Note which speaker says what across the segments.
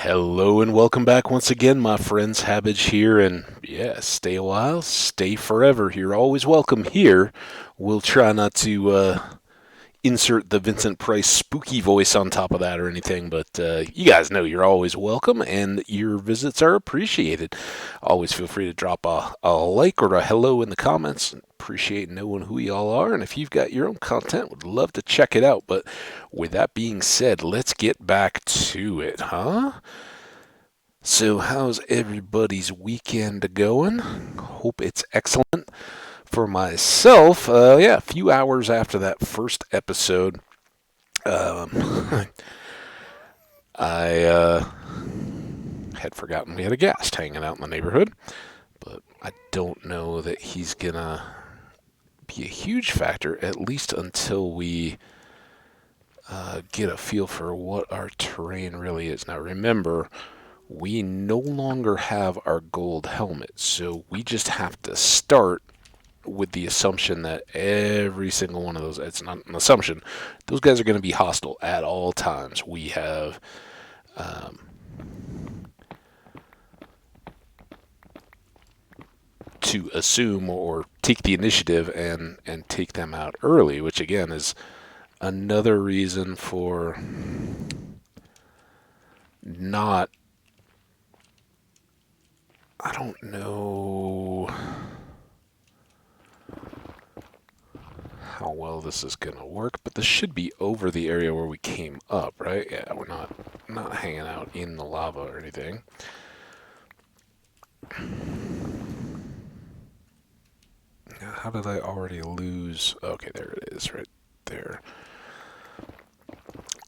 Speaker 1: Hello and welcome back once again, my friends. Hambbage here, and yeah, stay a while, stay forever. You're always welcome here. We'll try not to insert the Vincent Price spooky voice on top of that or anything, but you guys know you're always welcome, and your visits are appreciated. Always feel free to drop a like or a hello in the comments. Appreciate knowing who y'all are, and if you've got your own content, would love to check it out. But with that being said, let's get back to it, huh? So, how's everybody's weekend going? Hope it's excellent. For myself, yeah, a few hours after that first episode, um, I had forgotten we had a guest hanging out in the neighborhood, but I don't know that he's gonna be a huge factor, at least until we get a feel for what our terrain really is. Now, remember, we no longer have our gold helmet, so we just have to start with the assumption that every single one of those, it's not an assumption, those guys are going to be hostile at all times. We have um, to assume or take the initiative and take them out early, which again is another reason for not, I don't know how well this is going to work, but this should be over the area where we came up, right? Yeah, we're not hanging out in the lava or anything. How did I already lose? Okay, there it is, right there.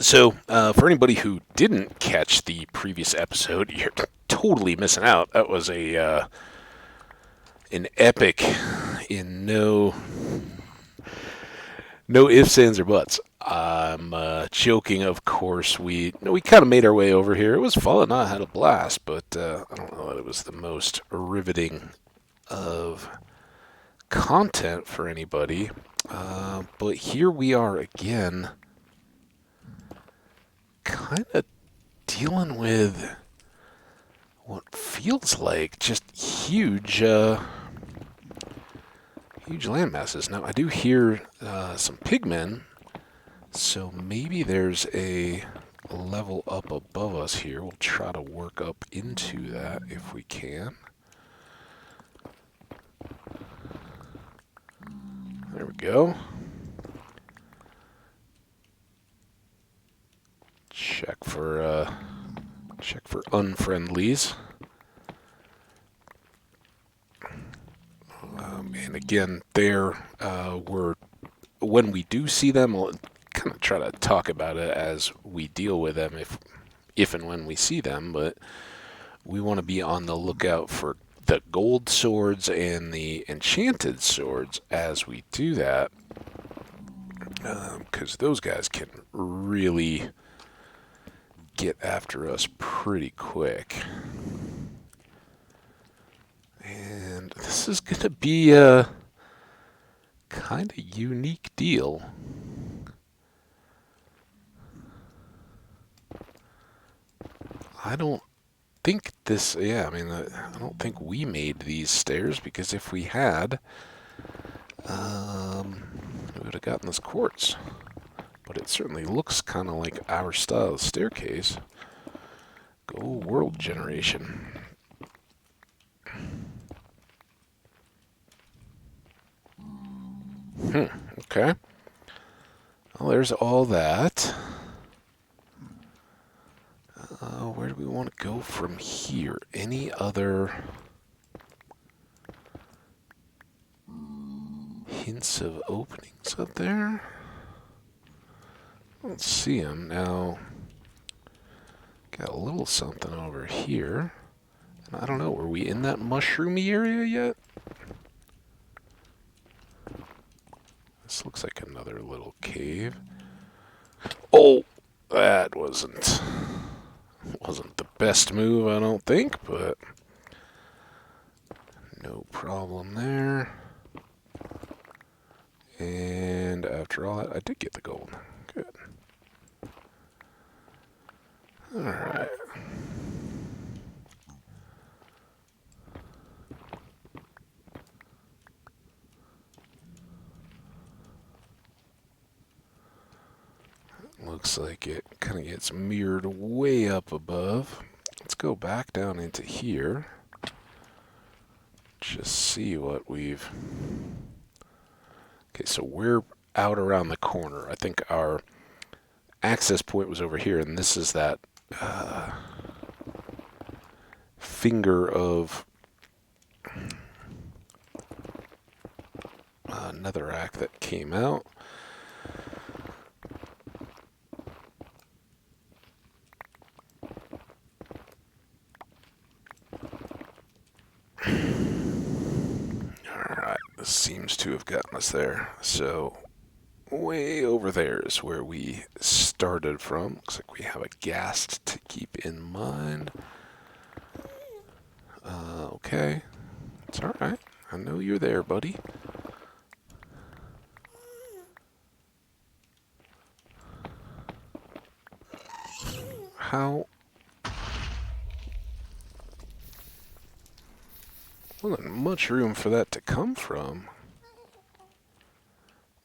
Speaker 1: So, for anybody who didn't catch the previous episode, you're totally missing out. That was a an epic in no ifs, ands, or buts. I'm joking, of course. We kind of made our way over here. It was fun. I had a blast, but I don't know that it was the most riveting of content for anybody. But here we are again, kind of dealing with what feels like just huge land masses. Now, I do hear some pigmen, so maybe there's a level up above us here. We'll try to work up into that if we can. There we go. Check for unfriendlies. And again, when we do see them, we'll kind of try to talk about it as we deal with them, if and when we see them. But we want to be on the lookout for the gold swords and the enchanted swords as we do that, because those guys can really get after us pretty quick. And this is going to be a kind of unique deal. I don't think this, yeah, I mean, I don't think we made these stairs, because if we had, we would have gotten this quartz. But it certainly looks kind of like our style of staircase. Go world generation. Okay. Well, there's all that. Where do we want to go from here? Any other hints of openings up there? I don't see them. Now, got a little something over here. And I don't know, were we in that mushroomy area yet? This looks like another little cave. Oh, that wasn't the best move, I don't think, but no problem there. And after all that, I did get the gold. Good. Alright. looks like it kind of gets mirrored way up above. Let's go back down into here. Just see what we've... Okay, so we're out around the corner. I think our access point was over here, and this is that finger of netherrack that came out. Alright, this seems to have gotten us there. So, way over there is where we started from. Looks like we have a ghast to keep in mind. Okay. It's alright. I know you're there, buddy. How... Wasn't much room for that to come from.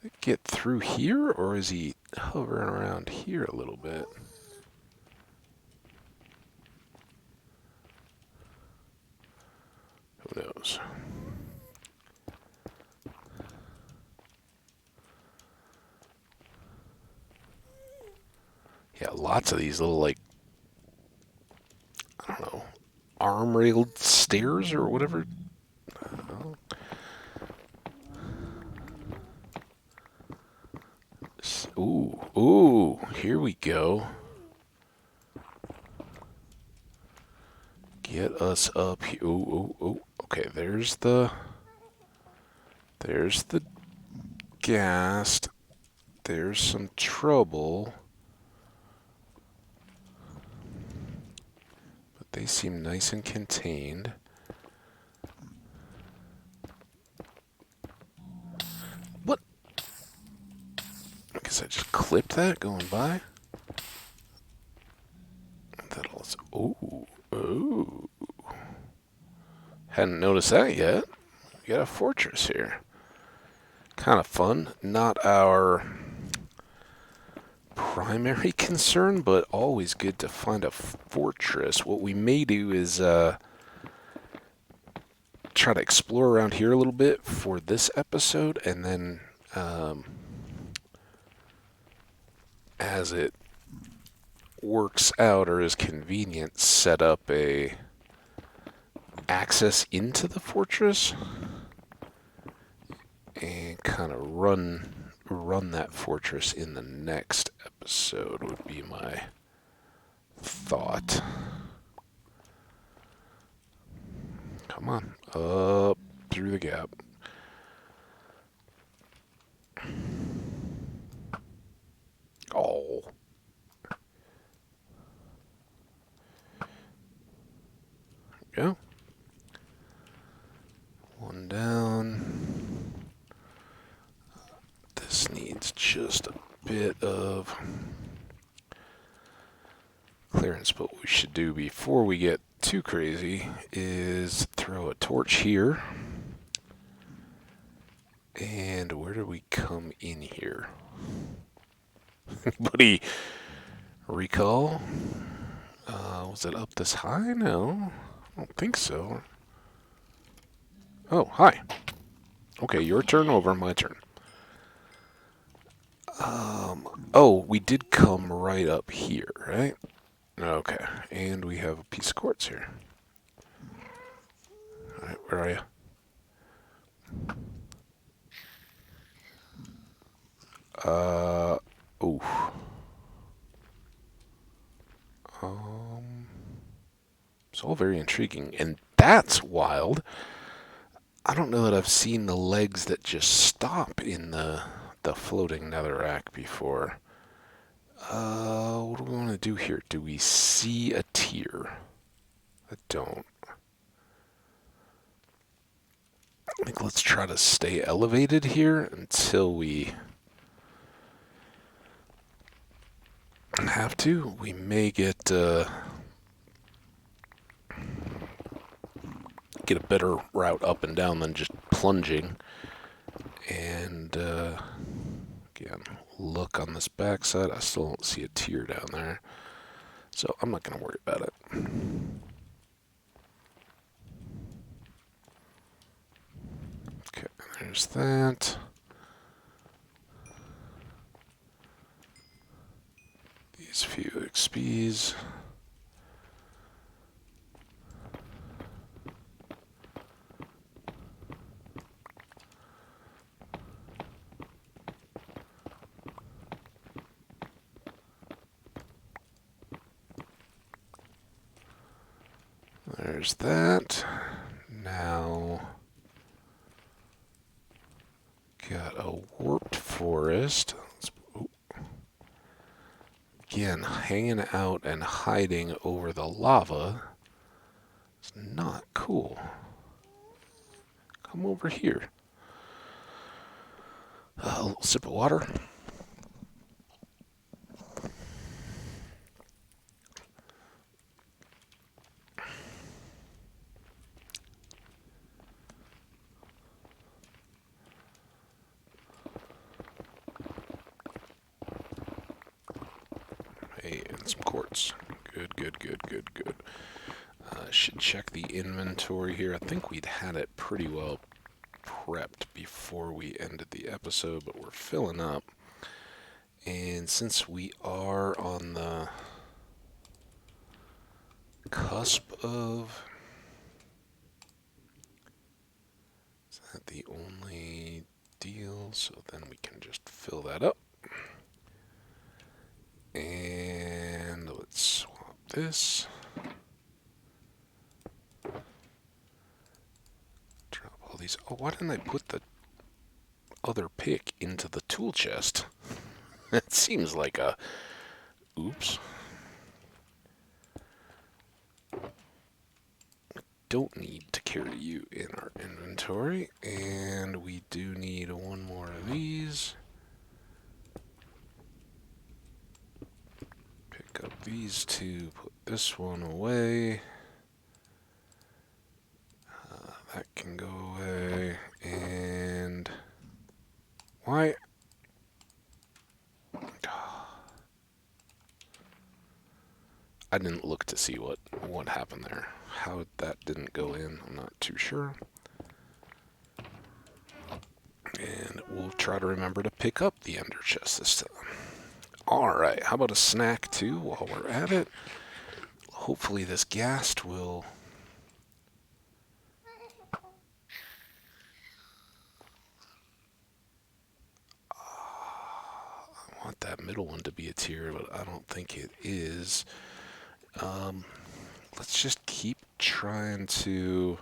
Speaker 1: Did it get through here, or is he hovering around here a little bit? Who knows? Yeah, lots of these little, like, I don't know, arm-railed stairs or whatever. Ooh, ooh, here we go. Get us up here. Ooh, ooh, ooh. Okay, there's the ghast. There's some trouble. But they seem nice and contained. What? I guess I just clipped that going by. That'll... Ooh, ooh. Hadn't noticed that yet. We got a fortress here. Kind of fun. Not our primary concern, but always good to find a fortress. What we may do is try to explore around here a little bit for this episode, and then as it works out or is convenient, set up a access into the fortress and kind of run that fortress in the next episode would be my thought. Come on, up through the gap. Oh. There we go. One down. This needs just a bit of clearance, but what we should do before we get too crazy is throw a torch here. And where do we come in here? Anybody recall? Was it up this high? No, I don't think so. Oh, hi. Okay, your turn over my turn. Oh, we did come right up here, right? Okay, and we have a piece of quartz here. Alright, where are you? Oof. It's all very intriguing, and that's wild. I don't know that I've seen the legs that just stop in the floating netherrack before. What do we want to do here? Do we see a tier? I don't. I think let's try to stay elevated here until we have to. We may get a better route up and down than just plunging. And again, look on this backside. I still don't see a tier down there, so I'm not going to worry about it. Okay, there's that. These few XPs. There's that. Now, got a warped forest. Again, hanging out and hiding over the lava. It's not cool. Come over here. A little sip of water. Hey, and some quartz. Good, good, good, good, good. Should check the inventory here. I think we'd had it pretty well prepped before we ended the episode, but we're filling up. And since we are on the cusp of... Is that the only deal? So then we can just fill that up. And let's swap this. Drop all these. Oh, why didn't I put the other pick into the tool chest? That seems like a... Oops. Don't need to carry you in our inventory. And we do need one more of these. Pick up these two, put this one away. That can go away. And... Why... I didn't look to see what happened there. How that didn't go in, I'm not too sure. And we'll try to remember to pick up the ender chest this time. Alright, how about a snack too while we're at it? Hopefully this ghast will... I want that middle one to be a tier, but I don't think it is. Let's just keep trying to...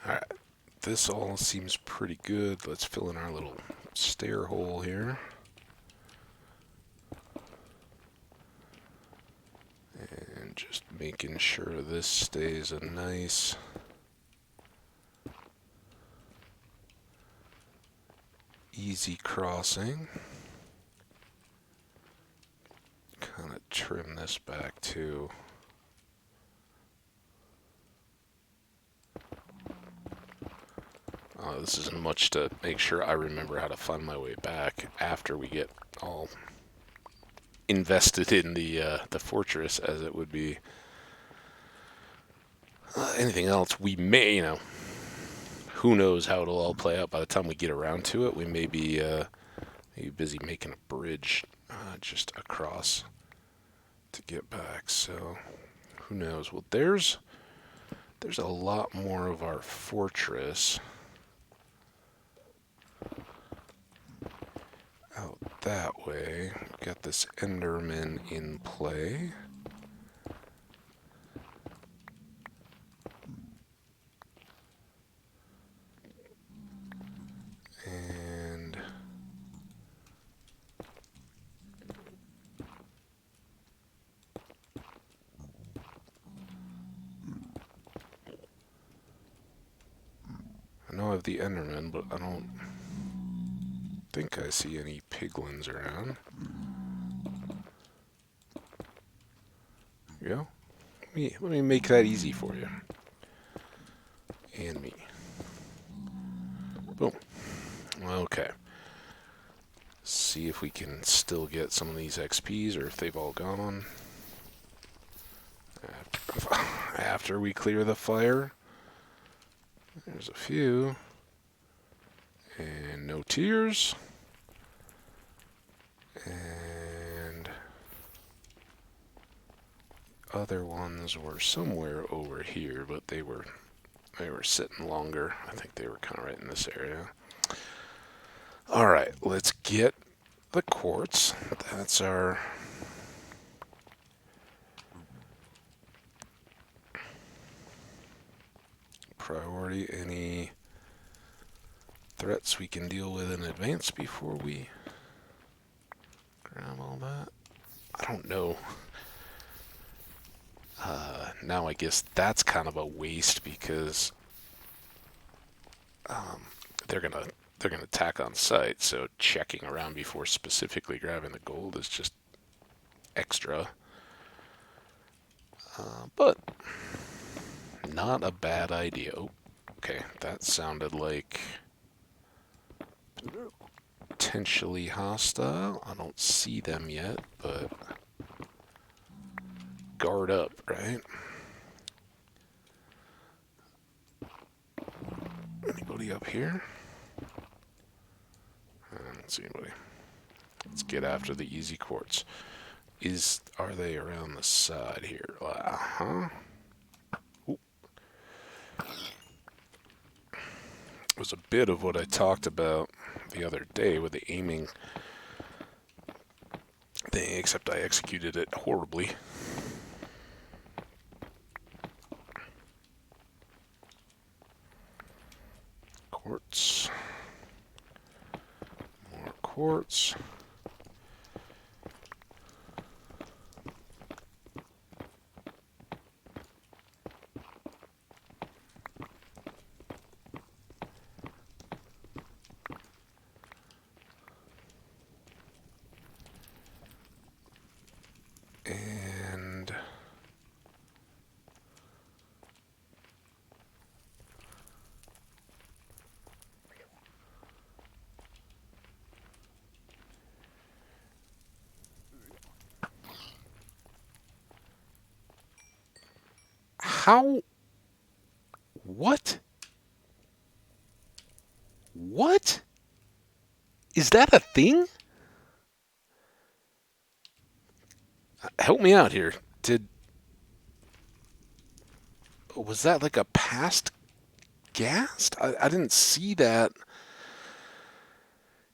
Speaker 1: Alright, this all seems pretty good. Let's fill in our little stair hole here. And just making sure this stays a nice... easy crossing. Kind of trim this back too. This isn't much to make sure I remember how to find my way back after we get all invested in the fortress, as it would be anything else. We may, who knows how it'll all play out by the time we get around to it. We may be busy making a bridge just across to get back, so who knows. Well, there's a lot more of our fortress out that way. Got this Enderman in play. And I know I have the Enderman, but I don't think I see any piglins around. There you go. Let me make that easy for you. And me. Boom. Okay. See if we can still get some of these XPs or if they've all gone. After we clear the fire. There's a few. And no tears. And other ones were somewhere over here, but they were sitting longer. I think they were kind of right in this area. All right, let's get the quartz. That's our priority. Any threats we can deal with in advance before we grab all that? I don't know. Now I guess that's kind of a waste because they're gonna attack on sight. So checking around before specifically grabbing the gold is just extra. But not a bad idea. Oh, okay, that sounded like potentially hostile. I don't see them yet, but guard up, right? Anybody up here? I don't see anybody. Let's get after the easy quartz. Are they around the side here? Uh-huh. It was a bit of what I talked about the other day with the aiming thing, except I executed it horribly. Quartz. More quartz. And how? What? What? Is that a thing? Help me out here. Was that like a past ghast? I didn't see that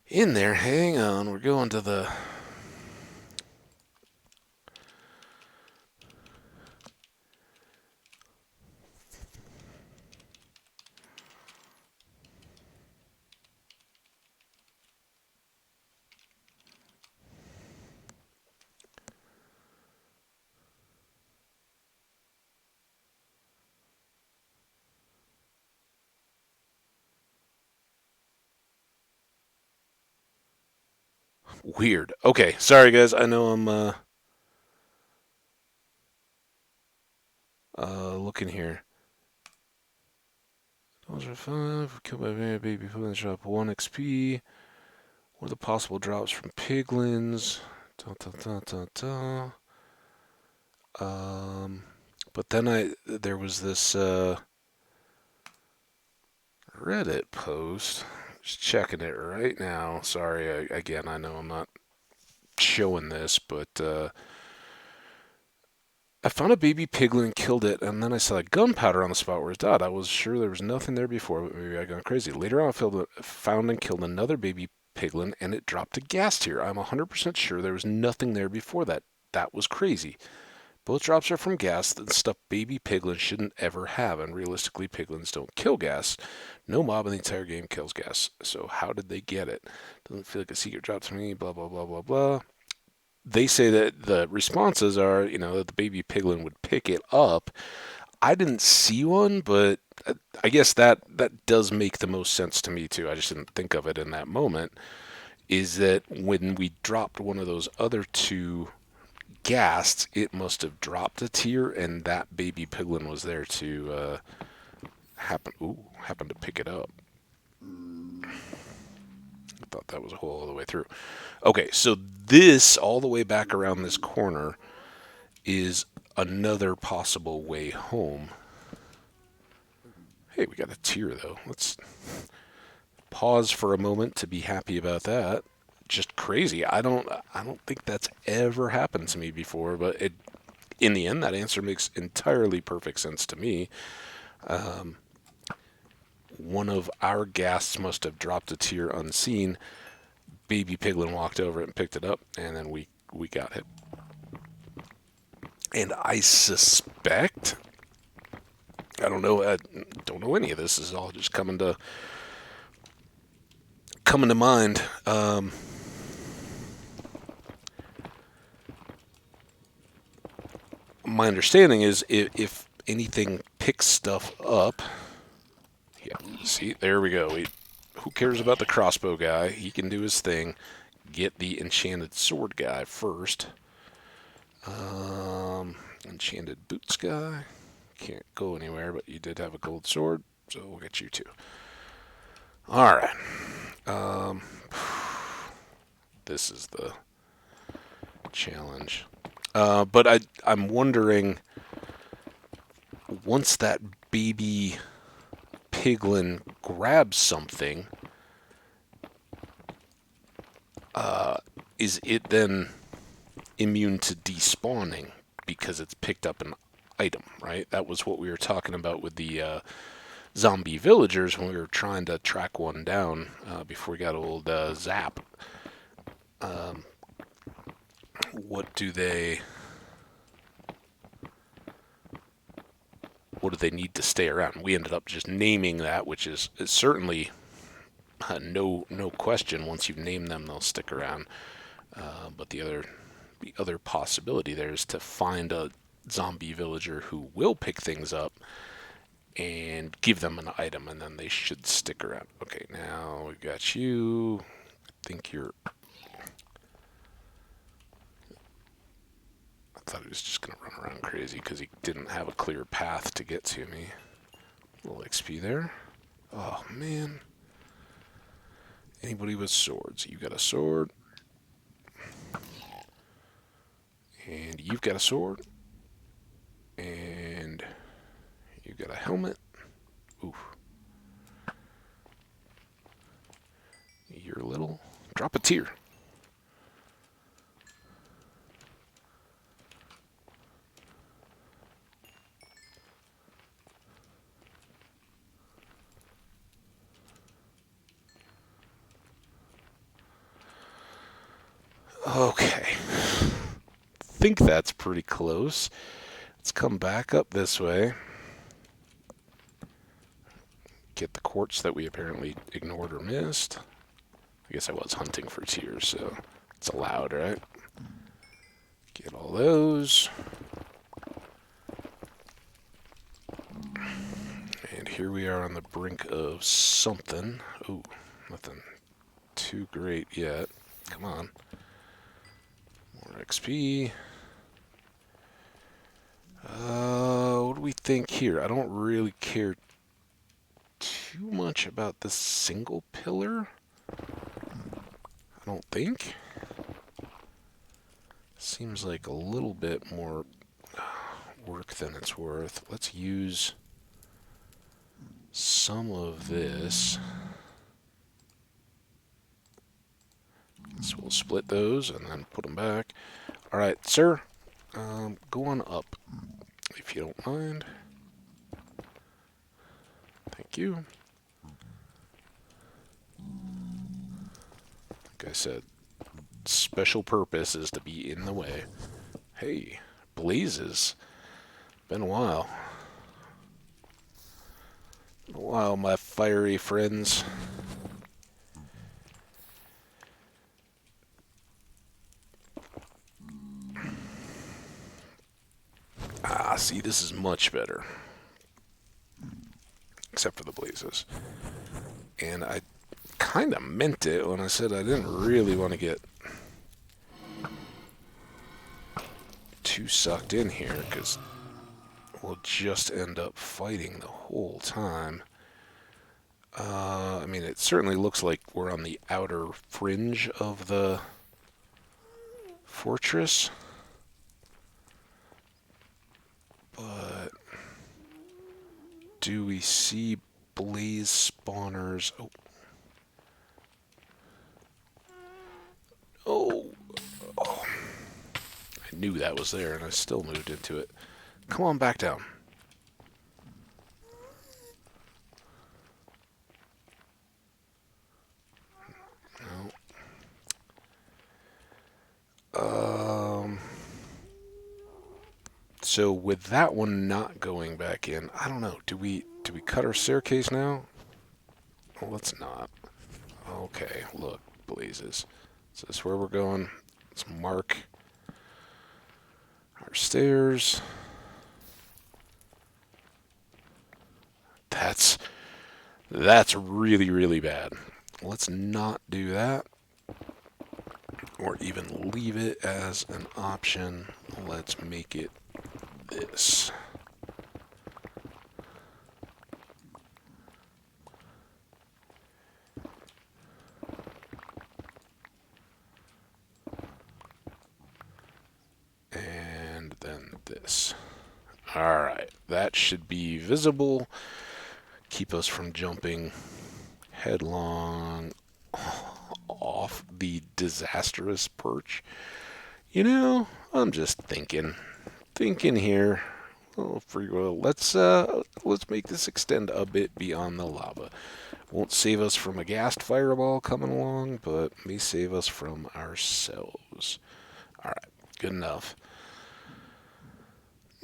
Speaker 1: in there. Hang on, we're going to the... Weird. Okay, sorry guys. I know I'm looking here. Those are fun. Killed by a baby piglin shop 1 XP. What are the possible drops from piglins? Da, da, da, da, da. But then there was this Reddit post. Just checking it right now. Sorry, again, I know I'm not showing this, but I found a baby piglin and killed it, and then I saw gunpowder on the spot where it died. I was sure there was nothing there before, but maybe I gone crazy. Later on, I found and killed another baby piglin, and it dropped a gas tier. I'm 100% sure there was nothing there before that. That was crazy. Both drops are from gas, the stuff baby piglins shouldn't ever have, and realistically, piglins don't kill gas. No mob in the entire game kills gas, so how did they get it? Doesn't feel like a secret drop to me, blah, blah, blah, blah, blah. They say that the responses are, that the baby piglin would pick it up. I didn't see one, but I guess that does make the most sense to me, too. I just didn't think of it in that moment, is that when we dropped one of those other two gassed, it must have dropped a tier, and that baby piglin was there to happen to pick it up. I thought that was a hole all the way through. Okay, so this all the way back around this corner is another possible way home. Hey, we got a tier though. Let's pause for a moment to be happy about that. Just crazy. I don't think that's ever happened to me before, but in the end, that answer makes entirely perfect sense to me. One of our ghasts must have dropped a tier unseen. Baby piglin walked over it and picked it up, and then we got it. And I suspect, I don't know any of this. This is all just coming to mind. My understanding is if anything picks stuff up, yeah, see, there we go. Who cares about the crossbow guy? He can do his thing. Get the enchanted sword guy first. Enchanted boots guy. Can't go anywhere, but you did have a gold sword, so we'll get you too. Alright. This is the challenge. But I'm wondering, once that baby piglin grabs something, is it then immune to despawning because it's picked up an item, right? That was what we were talking about with the zombie villagers when we were trying to track one down before we got old Zap. What do they need to stay around? We ended up just naming that, which is certainly no question. Once you've named them, they'll stick around. But the other possibility there is to find a zombie villager who will pick things up and give them an item, and then they should stick around. Okay, now we've got you. I think you're... I thought he was just going to run around crazy because he didn't have a clear path to get to me. A little XP there. Oh, man. Anybody with swords? You got a sword. And you've got a sword. And you got a helmet. Oof. You're little. Drop a tier. Okay. Think that's pretty close. Let's come back up this way. Get the quartz that we apparently ignored or missed. I guess I was hunting for tiers, so it's allowed, right? Get all those. And here we are on the brink of something. Ooh, nothing too great yet. Come on. More XP. What do we think here? I don't really care too much about this single pillar. I don't think. Seems like a little bit more work than it's worth. Let's use some of this. So we'll split those and then put them back. Alright, sir. Go on up, if you don't mind. Thank you. Like I said, special purpose is to be in the way. Hey, blazes. Been a while. Been a while, my fiery friends. Ah, see, this is much better. Except for the blazes. And I kind of meant it when I said I didn't really want to get too sucked in here, because we'll just end up fighting the whole time. I mean, it certainly looks like we're on the outer fringe of the fortress. But do we see blaze spawners? Oh. Oh. Oh. I knew that was there, and I still moved into it. Come on back down. No. So with that one not going back in, I don't know. Do we cut our staircase now? Well, let's not. Okay, look, blazes. Is this where we're going? Let's mark our stairs. That's really, really bad. Let's not do that. Or even leave it as an option. Let's make it this. And then this. Alright, that should be visible. Keep us from jumping headlong off the disastrous perch. You know, I'm just thinking here. Oh, free will. Let's make this extend a bit beyond the lava. Won't save us from a ghast fireball coming along, but may save us from ourselves. All right, good enough.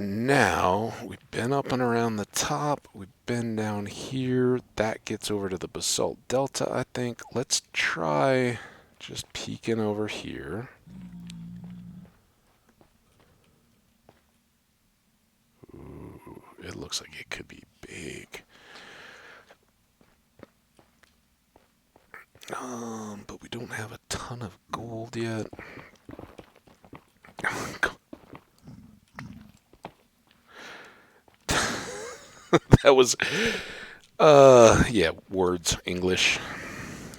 Speaker 1: Now, we've been up and around the top. We've been down here. That gets over to the basalt delta, I think. Let's try just peeking over here. Ooh, it looks like it could be big. But we don't have a ton of gold yet. That was, yeah, words, English.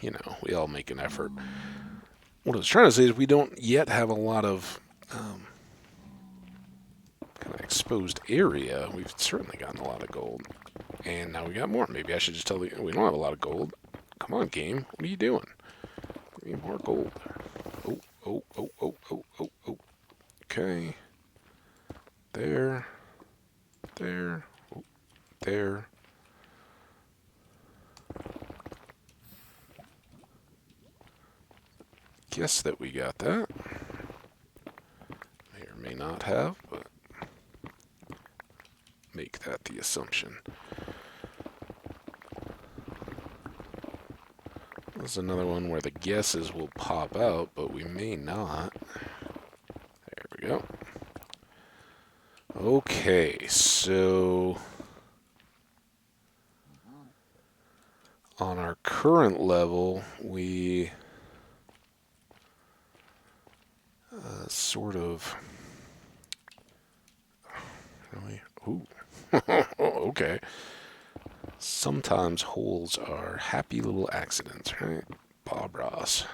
Speaker 1: You know, we all make an effort. What I was trying to say is we don't yet have a lot of kind of exposed area. We've certainly gotten a lot of gold. And now we got more. Maybe I should just tell you, we don't have a lot of gold. Come on, game. What are you doing? We need more gold. Oh, oh, oh, oh, oh, oh, oh. Okay. There. There. Oh, there. Guess that we got that. May or may not have, but make that the assumption. There's another one where the guesses will pop out, but we may not. There we go. Okay, so on our current level, we sort of really. Ooh. Okay. Sometimes holes are happy little accidents, right? Bob Ross.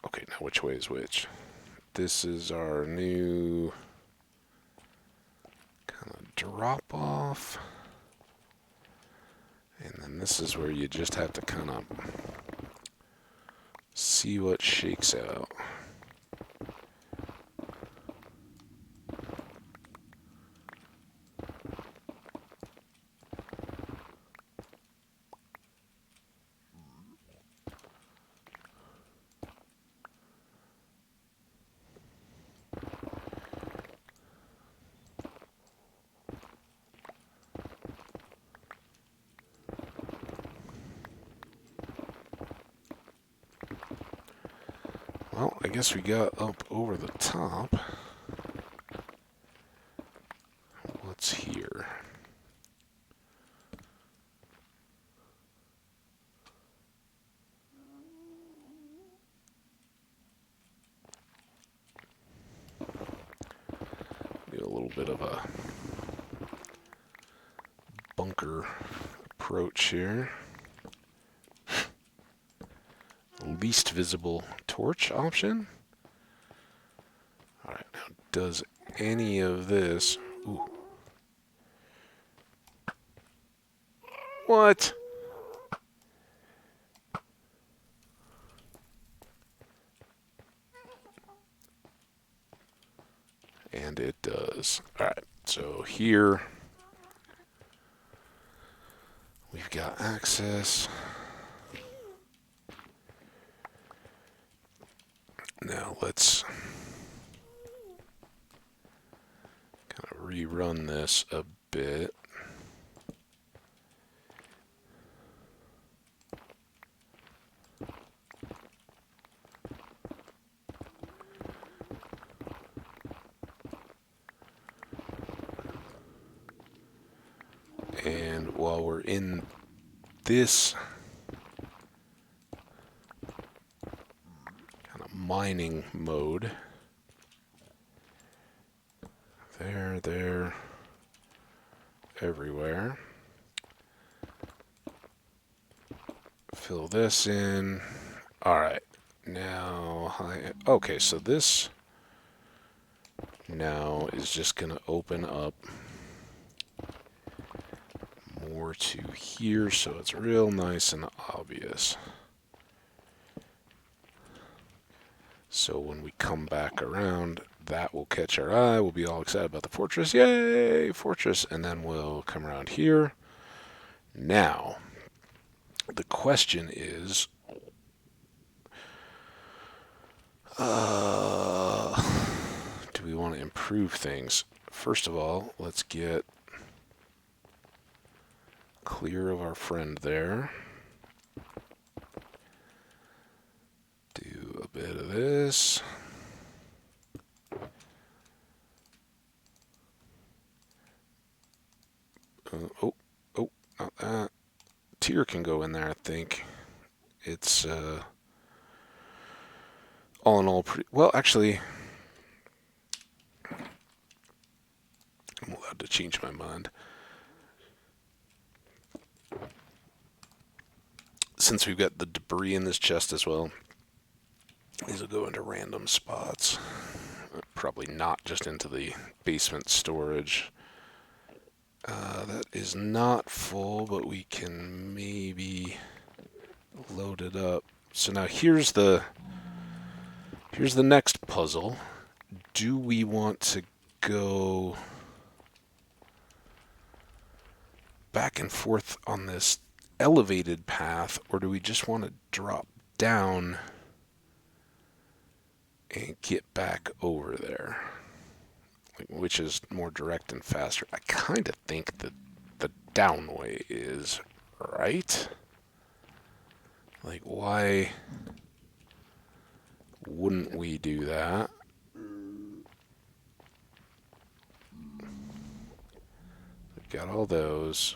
Speaker 1: Okay, now which way is which? This is our new kind of drop off. And then this is where you just have to kind of see what shakes out. Well, I guess we got up over the top. What's here? Do a little bit of a bunker approach here. Least visible torch option. Alright, now does any of this... Ooh. What? And it does. Alright, so here we've got access. Now let's kind of rerun this a bit. And while we're in this kind of mining mode, there, everywhere. Fill this in. Alright, now, okay, so this now is just going to open up more to here, so it's real nice and obvious. So when we come back around, that will catch our eye. We'll be all excited about the fortress. Yay, fortress! And then we'll come around here. Now, the question is, do we want to improve things? First of all, let's get clear of our friend there. Do a bit of this. Oh, not that. Tier can go in there, I think. It's, all in all, pretty... Well, actually, I'm allowed to change my mind. Since we've got the debris in this chest as well, these will go into random spots. Probably not just into the basement storage. That is not full, but we can maybe load it up. So now here's the next puzzle. Do we want to go back and forth on this elevated path, or do we just want to drop down and get back over there? Which is more direct and faster? I kind of think that the down way is, right? Like, why wouldn't we do that? We've got all those.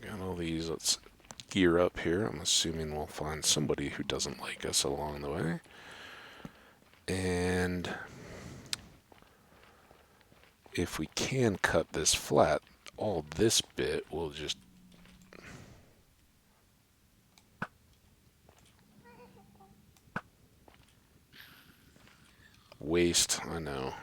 Speaker 1: Got all these. Let's gear up here. I'm assuming we'll find somebody who doesn't like us along the way. And if we can cut this flat, all this bit will just waste. I know.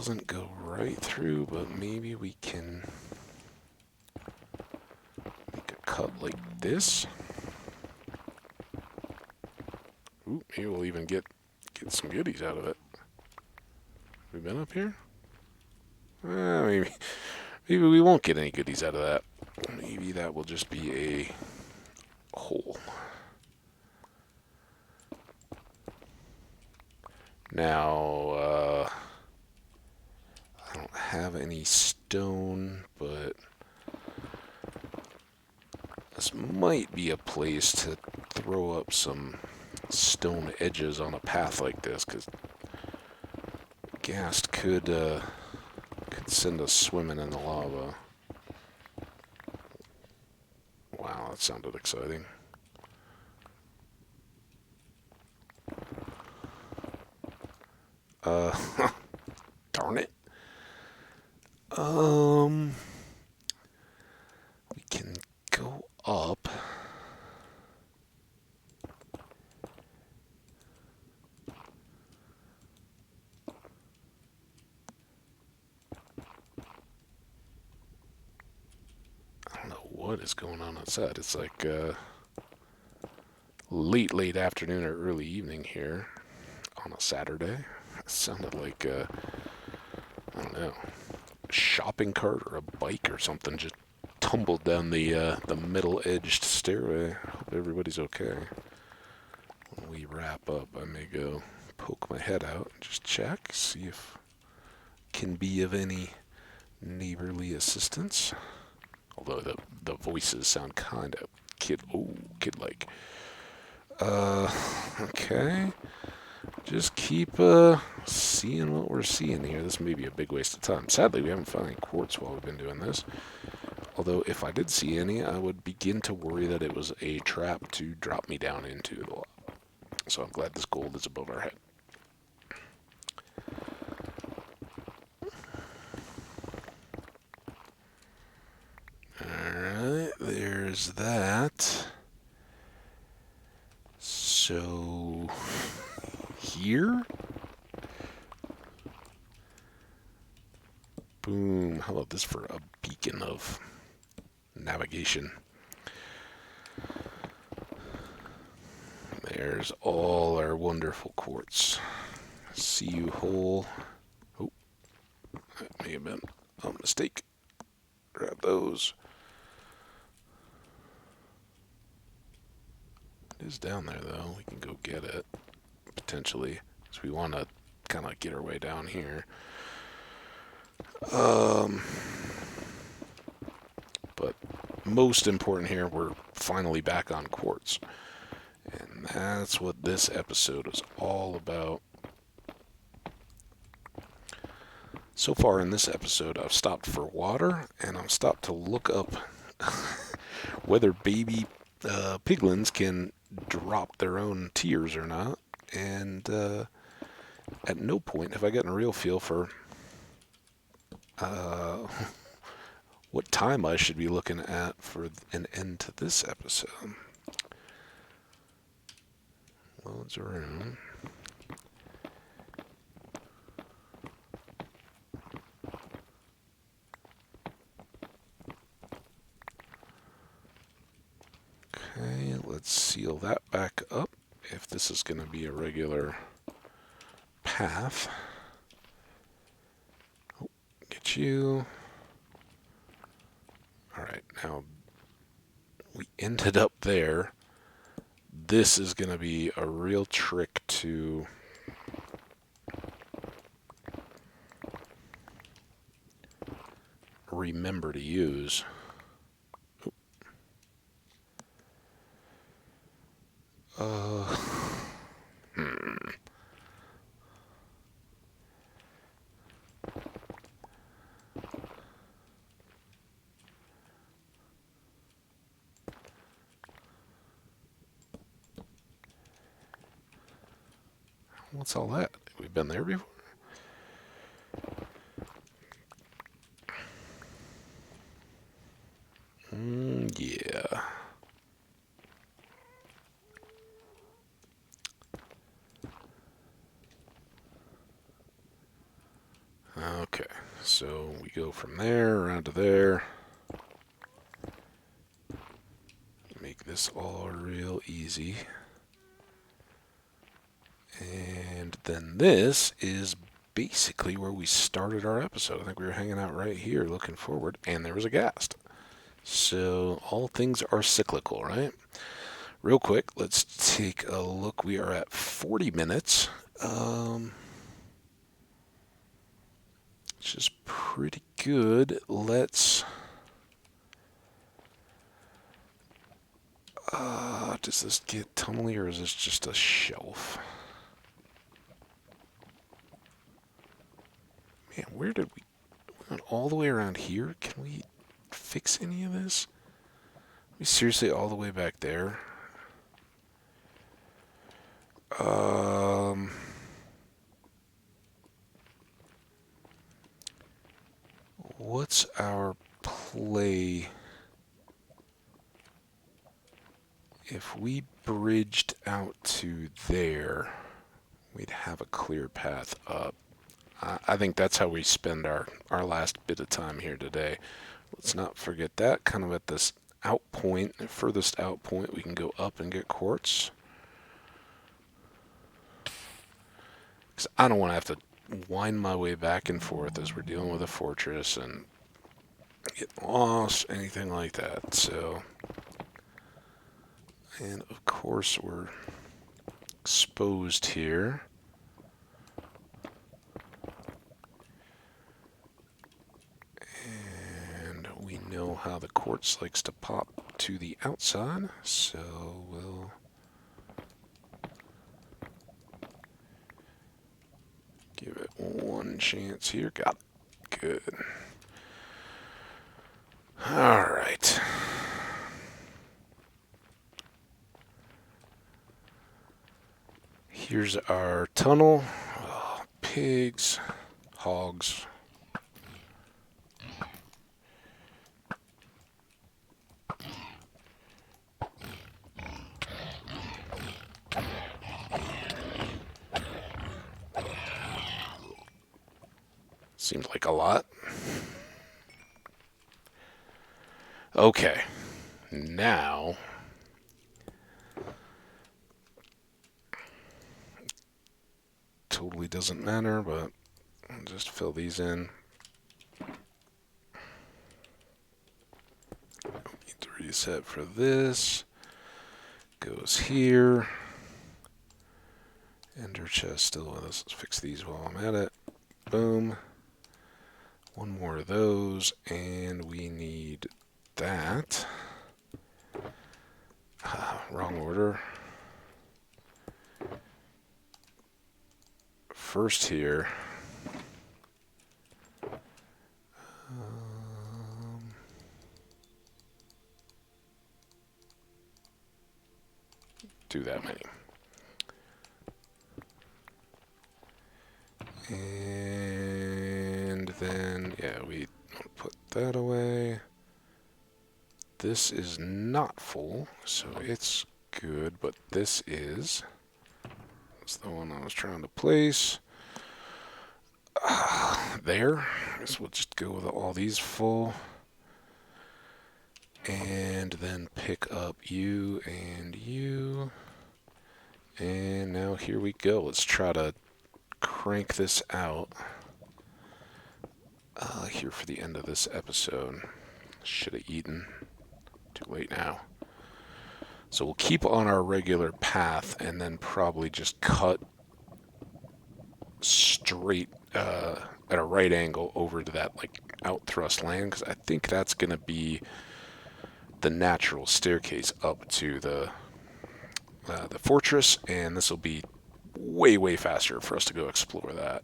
Speaker 1: doesn't go right through, but maybe we can make a cut like this. Ooh, maybe we'll even get some goodies out of it. Have we been up here? Maybe we won't get any goodies out of that. Maybe that will just be a hole. Now, I don't have any stone, but this might be a place to throw up some stone edges on a path like this, because Ghast could send us swimming in the lava. Wow, that sounded exciting. Darn it. We can go up. I don't know what is going on outside. It's like late afternoon or early evening here on a Saturday. It sounded like I don't know, a shopping cart or a bike or something just tumbled down the middle-edged stairway. Hope everybody's okay. When we wrap up, I may go poke my head out and just check, see if I can be of any neighborly assistance. Although the voices sound kind of kid-like. Okay. Just keep seeing what we're seeing here. This may be a big waste of time. Sadly, we haven't found any quartz while we've been doing this. Although, if I did see any, I would begin to worry that it was a trap to drop me down into the lava. So I'm glad this gold is above our head. Alright, there's that. So, here? Boom. How about this for a beacon of navigation? There's all our wonderful quartz. See you, hole. Oh, that may have been a mistake. Grab those. It is down there, though. We can go get it, potentially, because we want to kind of get our way down here. But most important here, we're finally back on quartz. And that's what this episode is all about. So far in this episode, I've stopped for water, and I've stopped to look up whether baby piglins can drop their own tears or not. And at no point have I gotten a real feel for what time I should be looking at for an end to this episode. Loads around. Okay, let's seal that back up if this is going to be a regular path. Oh, get you. Alright, now we ended up there. This is going to be a real trick to remember to use. What's all that? We've been there before? Yeah. So we go from there around to there. Make this all real easy. And then this is basically where we started our episode. I think we were hanging out right here looking forward, and there was a ghast. So all things are cyclical, right? Real quick, let's take a look. We are at 40 minutes. Which is pretty good. Let's... does this get tunnely, or is this just a shelf? Man, where did we went all the way around here? Can we fix any of this? Are we seriously all the way back there? What's our play if we bridged out to there? We'd have a clear path up. I think that's how we spend our last bit of time here today. Let's not forget that. Kind of at this out point, furthest out point, we can go up and get quartz. Because I don't want to have to wind my way back and forth as we're dealing with a fortress and get lost, anything like that. So, and of course we're exposed here. Know how the quartz likes to pop to the outside, so we'll give it one chance here. Got it. Good. All right. Here's our tunnel. Oh, pigs, hogs. Seems like a lot. Okay. Now, totally doesn't matter, but I'll just fill these in. Need to reset for this. Goes here. Ender chest still with us. Let's fix these while I'm at it. Boom. One more of those, and we need that. Wrong order. First here. Do that many. And then, yeah, we put that away. This is not full, so it's good, but this is. That's the one I was trying to place. There. I guess we'll just go with all these full. And then pick up you and you. And now here we go. Let's try to crank this out here for the end of this episode. Should have eaten. Too late now. So we'll keep on our regular path and then probably just cut straight at a right angle over to that like out thrust land, because I think that's going to be the natural staircase up to the fortress, and this will be way faster for us to go explore that.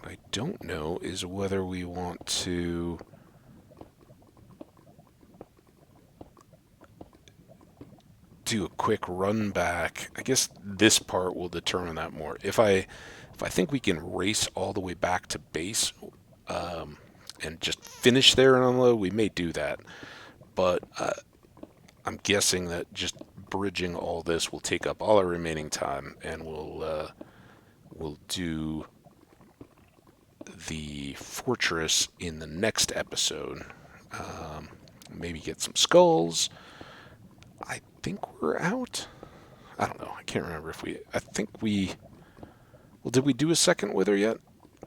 Speaker 1: What I don't know is whether we want to do a quick run back. I guess this part will determine that more. If I think we can race all the way back to base and just finish there and unload, we may do that. But I'm guessing that just bridging all this will take up all our remaining time, and we'll do the fortress in the next episode. Um, Maybe get some skulls. I think we're out. I don't know. I can't remember if we. I think we. Well, did we do a second wither yet?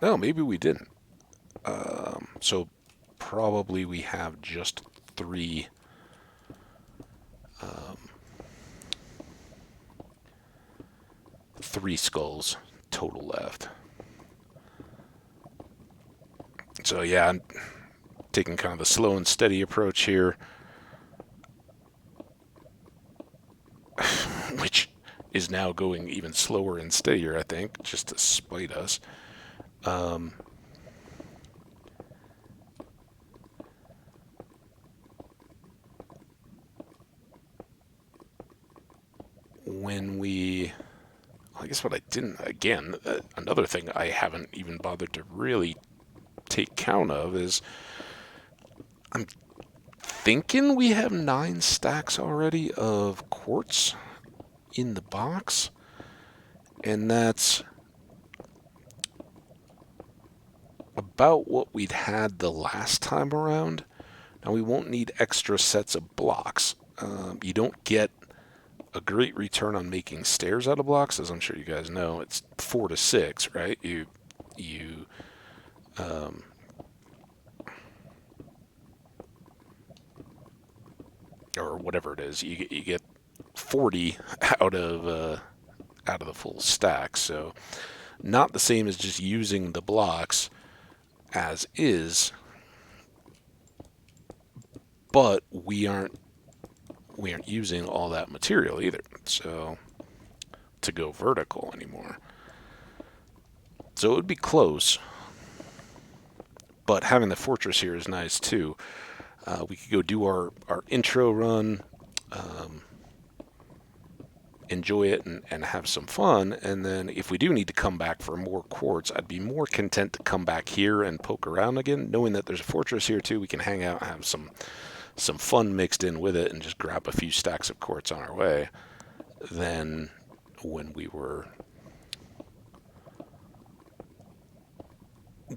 Speaker 1: No, maybe we didn't. So probably we have just three. Um, Three skulls total left. So yeah, I'm taking kind of the slow and steady approach here, which is now going even slower and steadier, I think, just to spite us. Um, when we, I guess what I didn't, again, another thing I haven't even bothered to really take count of is I'm thinking we have 9 stacks already of quartz in the box, and that's about what we'd had the last time around. Now, we won't need extra sets of blocks. You don't get a great return on making stairs out of blocks, as I'm sure you guys know. It's 4 to 6, right? You um, or whatever it is, you get 40 out of the full stack. So not the same as just using the blocks as is, but we aren't using all that material either. So to go vertical anymore. So it would be close, but having the fortress here is nice too. We could go do our intro run, um, enjoy it, and have some fun. And then if we do need to come back for more quartz, I'd be more content to come back here and poke around again, knowing that there's a fortress here too. We can hang out, have some fun mixed in with it, and just grab a few stacks of quartz on our way. Than when we were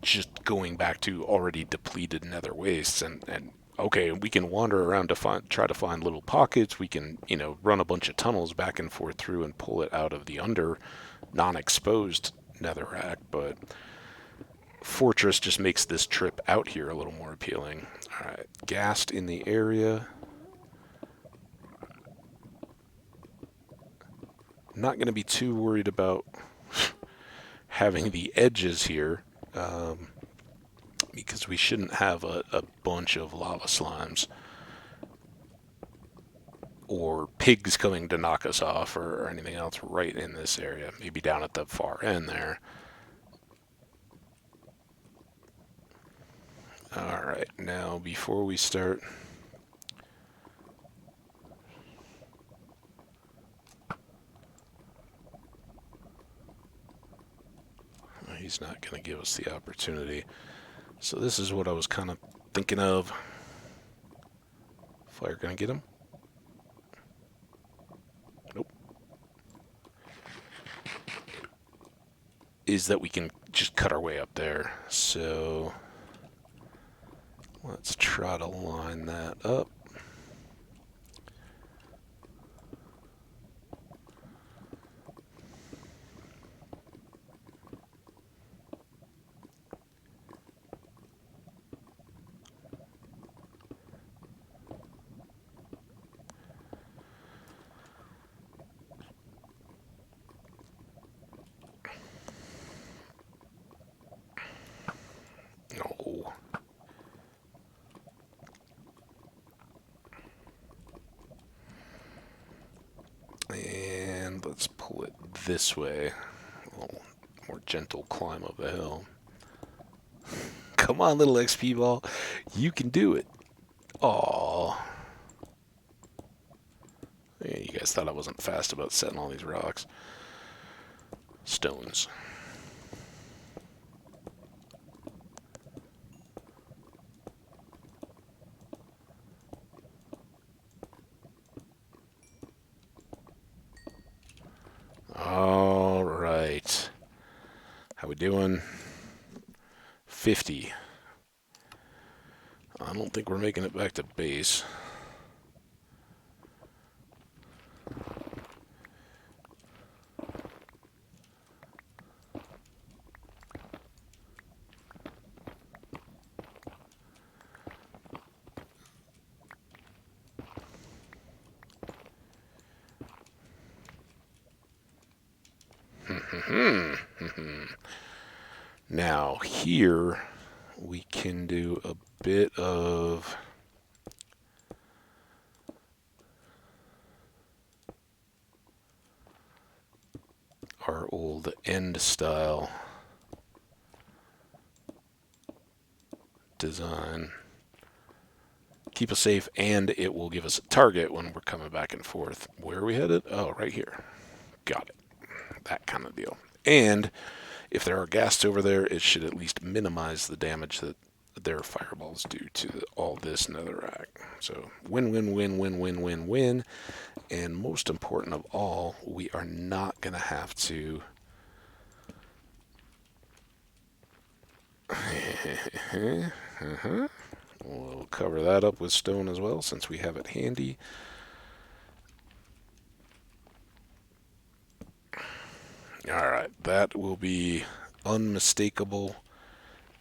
Speaker 1: just going back to already depleted nether wastes, and okay, we can wander around to try to find little pockets. We can, run a bunch of tunnels back and forth through and pull it out of the under non-exposed netherrack, but fortress just makes this trip out here a little more appealing. All right, ghast in the area. Not going to be too worried about having the edges here. Because we shouldn't have a bunch of lava slimes or pigs coming to knock us off or anything else right in this area. Maybe down at the far end there. Alright, now before we start... He's not going to give us the opportunity. So this is what I was kind of thinking of. Fire going to get him? Nope. Is that we can just cut our way up there. So let's try to line that up. No. And let's pull it this way. A little more gentle climb up the hill. Come on, little XP ball. You can do it. Aww. Yeah, you guys thought I wasn't fast about setting all these rocks. Stones. How we doing? 50. I don't think we're making it back to base. Now, here we can do a bit of our old end style design. Keep us safe, and it will give us a target when we're coming back and forth. Where are we headed? Oh, right here. Got it. That kind of deal. And if there are ghasts over there, it should at least minimize the damage that their fireballs do to all this netherrack. So win, win, win, win, win, win, win. And most important of all, we are not going to have to We'll cover that up with stone as well, since we have it handy. Alright, that will be unmistakable.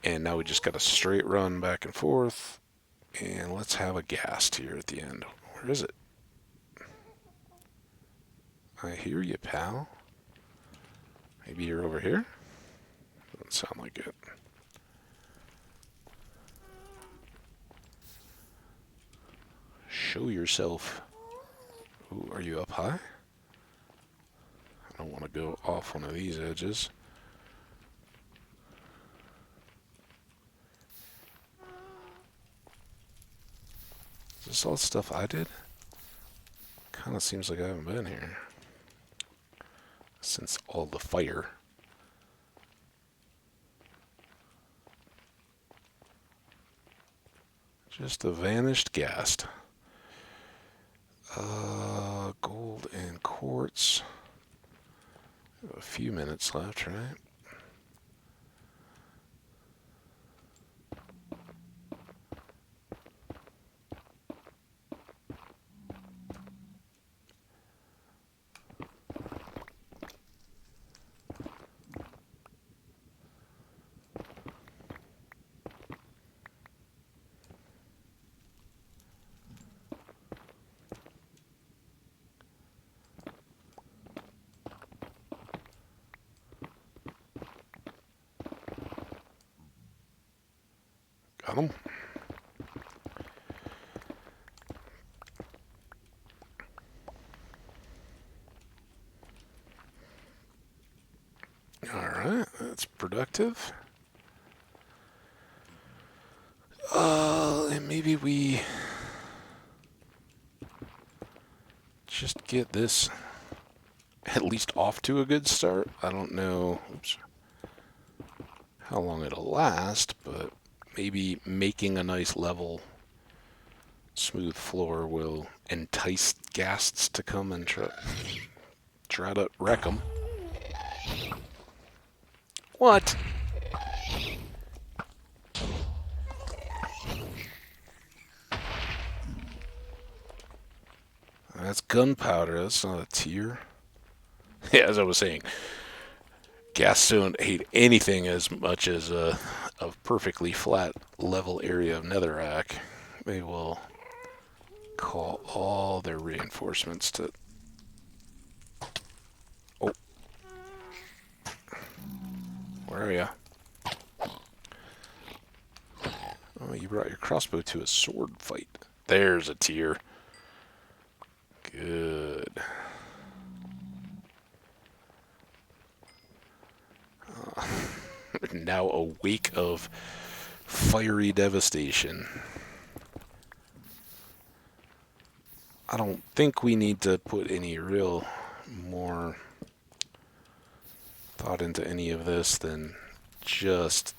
Speaker 1: And now we just got a straight run back and forth. And let's have a ghast here at the end. Where is it? I hear you, pal. Maybe you're over here? Doesn't sound like it. Show yourself. Ooh, are you up high? I don't want to go off one of these edges. Is this all stuff I did? Kind of seems like I haven't been here since all the fire. Just a vanished ghast. Gold and quartz. A few minutes left, right? Got him. Alright, that's productive. And maybe we just get this at least off to a good start. I don't know how long it'll last, but maybe making a nice level, smooth floor will entice ghasts to come and try to wreck them. What? That's gunpowder. That's not a tier. Yeah, as I was saying, ghasts don't hate anything as much as a perfectly flat level area of netherrack. They will call all their reinforcements to... Oh. Where are you? Oh, you brought your crossbow to a sword fight. There's a tier. Good. Now a wake of fiery devastation. I don't think we need to put any real more thought into any of this than just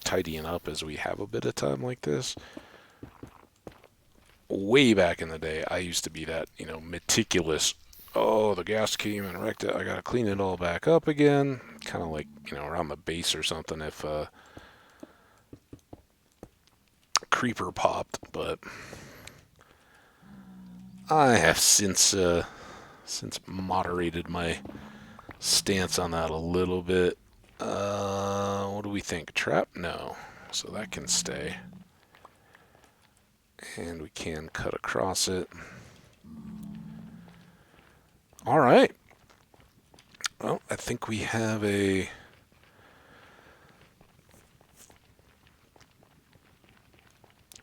Speaker 1: tidying up as we have a bit of time like this. Way back in the day, I used to be that, meticulous Oh, the gas came and wrecked it. I gotta clean it all back up again. Kind of like, around the base or something if creeper popped. But I have since moderated my stance on that a little bit. What do we think? Trap? No. So that can stay. And we can cut across it. All right. Well, I think we have a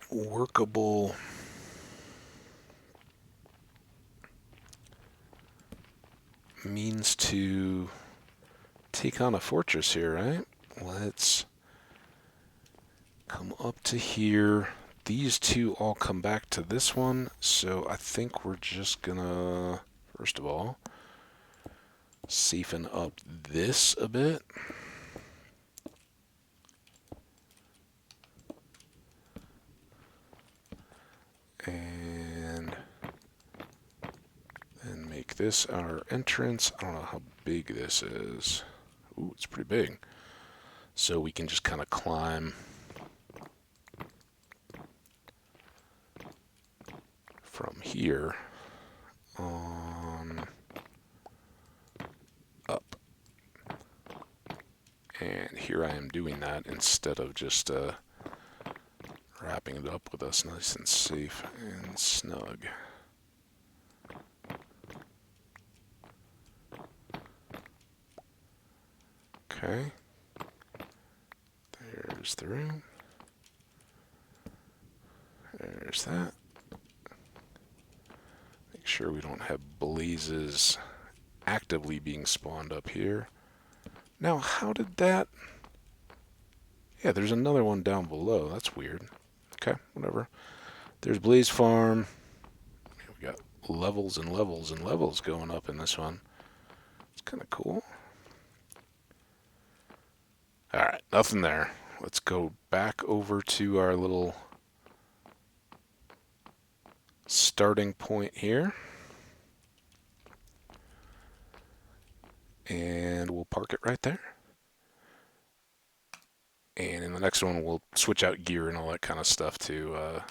Speaker 1: workable means to take on a fortress here, right? Let's come up to here. These two all come back to this one, so I think we're just gonna, first of all, safeten up this a bit. And then make this our entrance. I don't know how big this is. Ooh, it's pretty big. So we can just kind of climb from here on up. And here I am doing that instead of just wrapping it up with us nice and safe and snug. Okay. There's the room. There's that. Make sure we don't have blazes actively being spawned up here. Now, how did that... Yeah, there's another one down below. That's weird. Okay, whatever. There's Blaze Farm. We got levels and levels and levels going up in this one. It's kind of cool. Alright, nothing there. Let's go back over to our little starting point here. And we'll park it right there. And in the next one, we'll switch out gear and all that kind of stuff to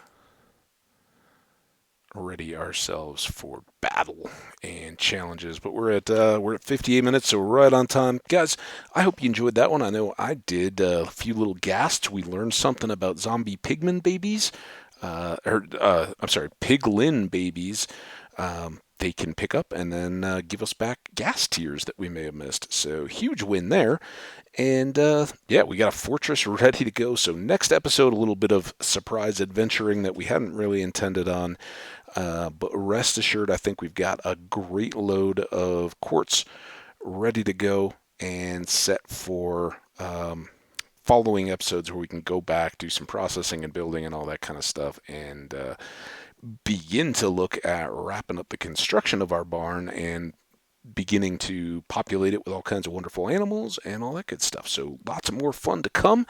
Speaker 1: ready ourselves for battle and challenges. But we're at 58 minutes, so we're right on time, guys. I hope you enjoyed that one. I know I did. A few little gasts. We learned something about zombie Piglin babies. I'm sorry, Piglin babies. They can pick up and then give us back gas tiers that we may have missed. So huge win there. And yeah, we got a fortress ready to go. So next episode, a little bit of surprise adventuring that we hadn't really intended on. But rest assured, I think we've got a great load of quartz ready to go and set for following episodes where we can go back, do some processing and building and all that kind of stuff, and begin to look at wrapping up the construction of our barn and beginning to populate it with all kinds of wonderful animals and all that good stuff. So lots of more fun to come.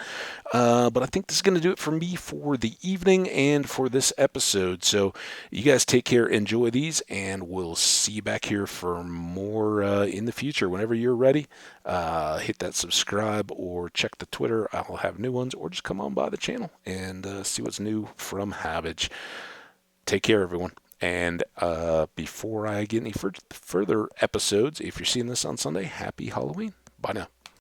Speaker 1: But I think this is going to do it for me for the evening and for this episode. So you guys take care, enjoy these, and we'll see you back here for more in the future. Whenever you're ready, hit that subscribe or check the Twitter. I'll have new ones, or just come on by the channel and see what's new from Hambbage. Take care, everyone. And before I get any further episodes, if you're seeing this on Sunday, happy Halloween. Bye now.